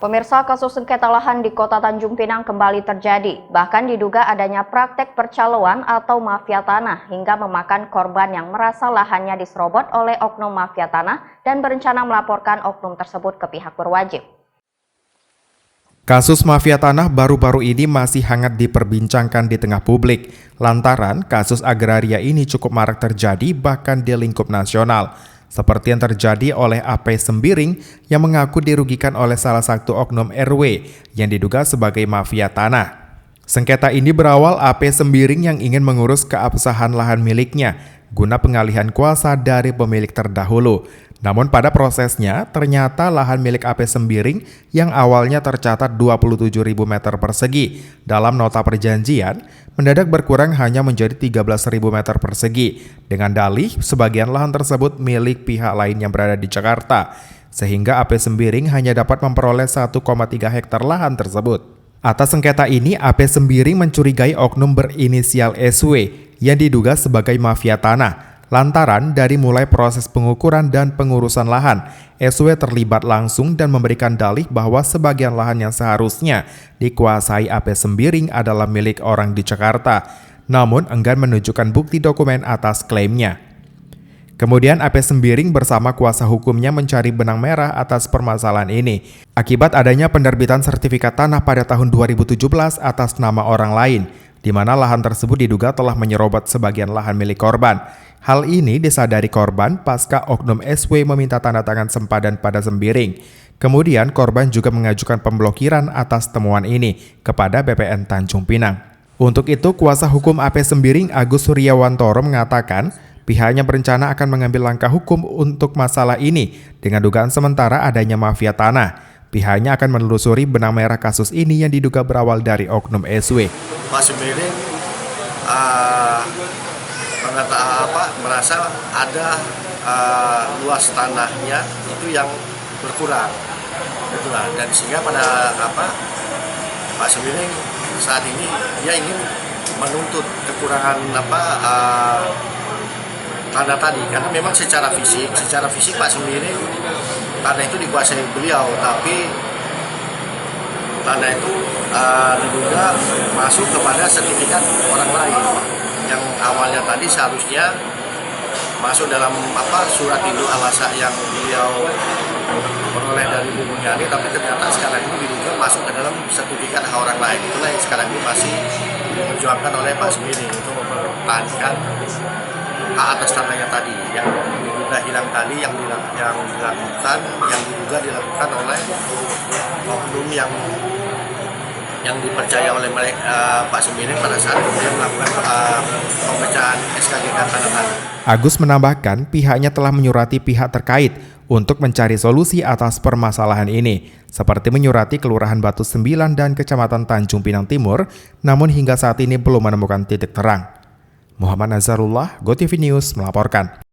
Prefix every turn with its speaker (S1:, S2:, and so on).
S1: Pemirsa, kasus sengketa lahan di Kota Tanjung Pinang kembali terjadi. Bahkan diduga adanya praktek percaloan atau mafia tanah hingga memakan korban yang merasa lahannya diserobot oleh oknum mafia tanah dan berencana melaporkan oknum tersebut ke pihak berwajib.
S2: Kasus mafia tanah baru-baru ini masih hangat diperbincangkan di tengah publik, lantaran kasus agraria ini cukup marak terjadi bahkan di lingkup nasional. Seperti yang terjadi oleh AP Sembiring yang mengaku dirugikan oleh salah satu oknum RW yang diduga sebagai mafia tanah. Sengketa ini berawal AP Sembiring yang ingin mengurus keabsahan lahan miliknya guna pengalihan kuasa dari pemilik terdahulu. Namun pada prosesnya ternyata lahan milik AP Sembiring yang awalnya tercatat 27.000 meter persegi dalam nota perjanjian mendadak berkurang hanya menjadi 13.000 meter persegi dengan dalih sebagian lahan tersebut milik pihak lain yang berada di Jakarta, sehingga AP Sembiring hanya dapat memperoleh 1,3 hektar lahan tersebut. Atas sengketa ini, AP Sembiring mencurigai oknum berinisial SW yang diduga sebagai mafia tanah. Lantaran dari mulai proses pengukuran dan pengurusan lahan, SW terlibat langsung dan memberikan dalih bahwa sebagian lahan yang seharusnya dikuasai AP Sembiring adalah milik orang di Jakarta, namun enggan menunjukkan bukti dokumen atas klaimnya. Kemudian AP Sembiring bersama kuasa hukumnya mencari benang merah atas permasalahan ini, akibat adanya penerbitan sertifikat tanah pada tahun 2017 atas nama orang lain, di mana lahan tersebut diduga telah menyerobot sebagian lahan milik korban. Hal ini disadari korban pasca oknum SW meminta tanda tangan sempadan pada Sembiring. Kemudian korban juga mengajukan pemblokiran atas temuan ini kepada BPN Tanjung Pinang. Untuk itu, kuasa hukum AP Sembiring Agus Suryawantoro mengatakan pihaknya berencana akan mengambil langkah hukum untuk masalah ini dengan dugaan sementara adanya mafia tanah. Pihaknya akan menelusuri benang merah kasus ini yang diduga berawal dari oknum SW.
S3: Pak Sembiring merasa ada luas tanahnya itu yang berkurang, dan sehingga pada Pak Sembiring saat ini dia ingin menuntut kekurangan tanah tadi, karena memang secara fisik Pak Sembiring tanah itu dikuasai beliau, tapi tanah itu diduga masuk kepada sertifikat orang lain yang awalnya tadi seharusnya masuk dalam surat induk alasa yang beliau peroleh dari Bu Mulyani, tapi ternyata sekarang ini diduga masuk ke dalam sertifikat hak orang lain. Itulah yang sekarang ini masih diperjuangkan oleh Pak Sembiring untuk mempertahankan hak atas tanahnya tadi yang diduga hilang tadi, yang diduga dilakukan oleh oknum yang dipercaya oleh Pak Sembiring pada saat dia melakukan pemecahan SKGK tanah tadi.
S2: Agus menambahkan pihaknya telah menyurati pihak terkait untuk mencari solusi atas permasalahan ini, seperti menyurati Kelurahan Batu Sembilan dan Kecamatan Tanjung Pinang Timur, namun hingga saat ini belum menemukan titik terang. Muhammad Nazarullah, GoTV News melaporkan.